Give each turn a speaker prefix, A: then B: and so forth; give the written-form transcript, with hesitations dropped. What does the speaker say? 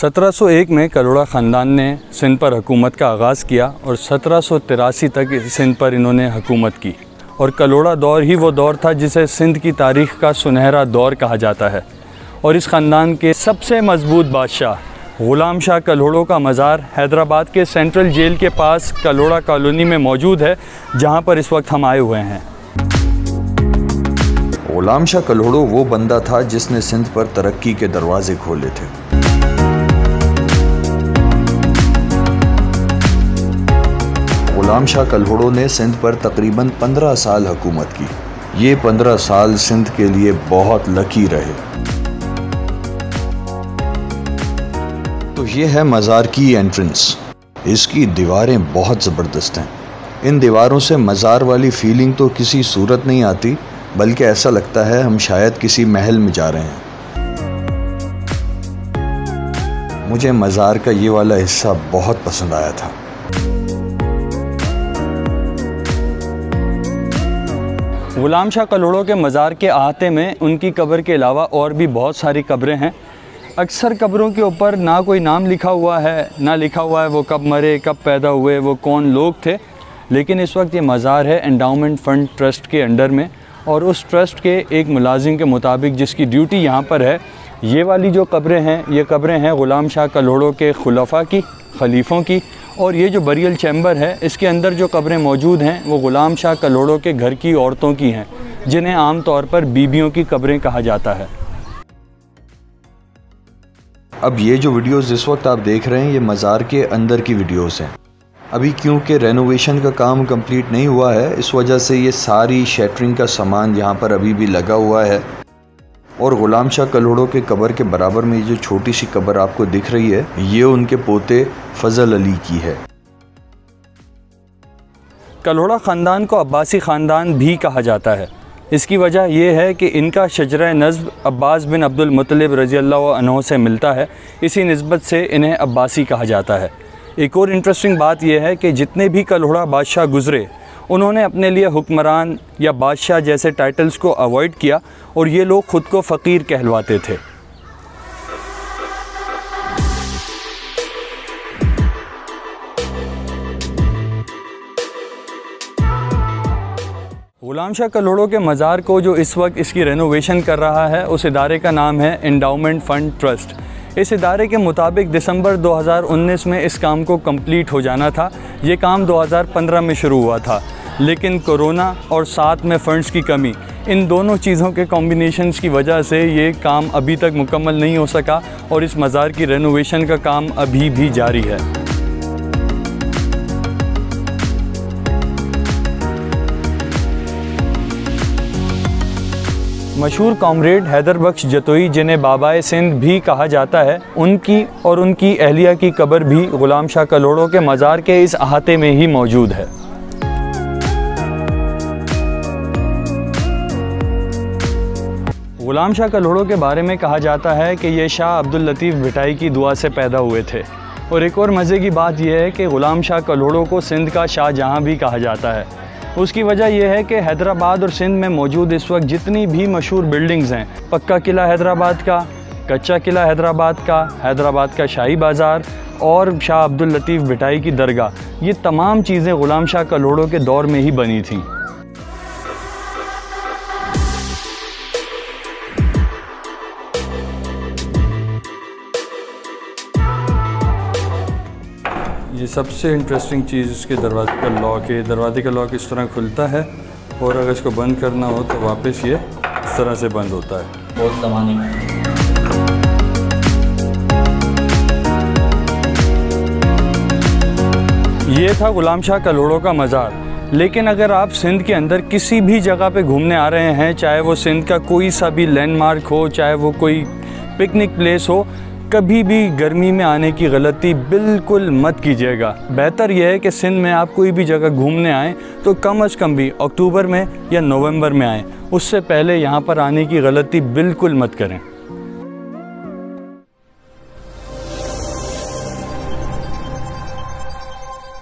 A: 1701 में कलोड़ा ख़ानदान ने सिंध पर हुकूमत का आगाज़ किया और 1783 तक सिंध पर इन्होंने हुकूमत की। और कलोड़ा दौर ही वो दौर था जिसे सिंध की तारीख़ का सुनहरा दौर कहा जाता है। और इस ख़ानदान के सबसे मजबूत बादशाह ग़ुलाम शाह कल्होड़ो का मज़ार हैदराबाद के सेंट्रल जेल के पास कलोड़ा कॉलोनी में मौजूद है, जहाँ पर इस वक्त हम आए हुए हैं।
B: ग़ुलाम शाह कल्होड़ो वो बंदा था जिसने सिंध पर तरक्की के दरवाजे खोले थे। ग़ुलाम शाह कल्होड़ो ने सिंध पर तकरीबन 15 साल हुकूमत की। ये 15 साल सिंध के लिए बहुत लकी रहे। तो ये है मज़ार की एंट्रेंस। इसकी दीवारें बहुत ज़बरदस्त हैं। इन दीवारों से मज़ार वाली फीलिंग तो किसी सूरत नहीं आती, बल्कि ऐसा लगता है हम शायद किसी महल में जा रहे हैं। मुझे मज़ार का ये वाला हिस्सा बहुत पसंद आया था।
A: ग़ुलाम शाह कल्होड़ो के मज़ार के अहाते में उनकी कब्र के अलावा और भी बहुत सारी कब्रें हैं। अक्सर कब्रों के ऊपर ना कोई नाम लिखा हुआ है, ना लिखा हुआ है वो कब मरे, कब पैदा हुए, वो कौन लोग थे। लेकिन इस वक्त ये मज़ार है एंडाउमेंट फ़ंड ट्रस्ट के अंडर में, और उस ट्रस्ट के एक मुलाजिम के मुताबिक जिसकी ड्यूटी यहाँ पर है, ये वाली जो कब्रें हैं, ये कब्रें हैं ग़ुलाम शाह कल्होड़ो के खुलफ़ा की, खलीफ़ों की। और ये जो बरियल चैम्बर है, इसके अंदर जो कब्रें मौजूद हैं वो ग़ुलाम शाह कल्होड़ो के घर की औरतों की हैं, जिन्हें आम तौर पर बीबियों की कब्रें कहा जाता है।
B: अब ये जो वीडियोज़ इस वक्त आप देख रहे हैं, ये मज़ार के अंदर की वीडियोज़ हैं। अभी क्योंकि रेनोवेशन का काम कंप्लीट नहीं हुआ है, इस वजह से ये सारी शटरिंग का सामान यहाँ पर अभी भी लगा हुआ है। और ग़ुलाम शाह कल्होड़ो के कब्र के बराबर में ये जो छोटी सी कब्र आपको दिख रही है, ये उनके पोते फजल अली की है।
A: कल्होड़ा ख़ानदान को अब्बासी ख़ानदान भी कहा जाता है। इसकी वजह यह है कि इनका शजरा नस्ब अब्बास बिन अब्दुल मुत्तलिब रज़ियल्लाहु अन्हु से मिलता है। इसी निस्बत से इन्हें अब्बासी कहा जाता है। एक और इंटरेस्टिंग बात यह है कि जितने भी कल्होड़ा बादशाह गुज़रे, उन्होंने अपने लिए हुक्मरान या बादशाह जैसे टाइटल्स को अवॉइड किया और ये लोग ख़ुद को फ़कीर कहलवाते थे। ग़ुलाम शाह कल्होड़ो के मज़ार को जो इस वक्त इसकी रेनोवेशन कर रहा है, उस इदारे का नाम है एंडाउमेंट फ़ंड ट्रस्ट। इस इदारे के मुताबिक दिसंबर 2019 में इस काम को कंप्लीट हो जाना था। ये काम 2015 में शुरू हुआ था, लेकिन कोरोना और साथ में फ़ंड्स की कमी, इन दोनों चीज़ों के कॉम्बिनेशंस की वजह से ये काम अभी तक मुकम्मल नहीं हो सका और इस मज़ार की रेनोवेशन का काम अभी भी जारी है। मशहूर कॉमरेड हैदर बख्श जतोई, जिन्हें बाबाए सिंध भी कहा जाता है, उनकी और उनकी अहलिया की कब्र भी ग़ुलाम शाह कल्होड़ो के मज़ार के इस अहाते में ही मौजूद है। ग़ुलाम शाह कल्होड़ो के बारे में कहा जाता है कि ये शाह अब्दुल लतीफ़ भिटाई की दुआ से पैदा हुए थे। और एक और मज़े की बात यह है कि ग़ुलाम शाह कल्होड़ो को सिंध का शाहजहाँ भी कहा जाता है। उसकी वजह यह है कि हैदराबाद और सिंध में मौजूद इस वक्त जितनी भी मशहूर बिल्डिंग्स हैं, पक्का किला हैदराबाद का, कच्चा किला हैदराबाद का शाही बाज़ार और शाह अब्दुल लतीफ़ भिटाई की दरगाह, ये तमाम चीज़ें ग़ुलाम शाह कल्होड़ो के दौर में ही बनी थीं। ये सबसे इंटरेस्टिंग चीज़ इसके दरवाजे का लॉक है। दरवाजे का लॉक इस तरह खुलता है और अगर इसको बंद करना हो तो वापस ये इस तरह से बंद होता है। बहुत ज़माने में ये था ग़ुलाम शाह कल्होड़ो का मज़ार। लेकिन अगर आप सिंध के अंदर किसी भी जगह पे घूमने आ रहे हैं, चाहे वो सिंध का कोई सा भी लैंडमार्क हो, चाहे वो कोई पिकनिक प्लेस हो, कभी भी गर्मी में आने की गलती बिल्कुल मत कीजिएगा। बेहतर यह है कि सिंध में आप कोई भी जगह घूमने आएँ तो कम अज़ कम भी अक्टूबर में या नवंबर में आएँ। उससे पहले यहाँ पर आने की गलती बिल्कुल मत करें।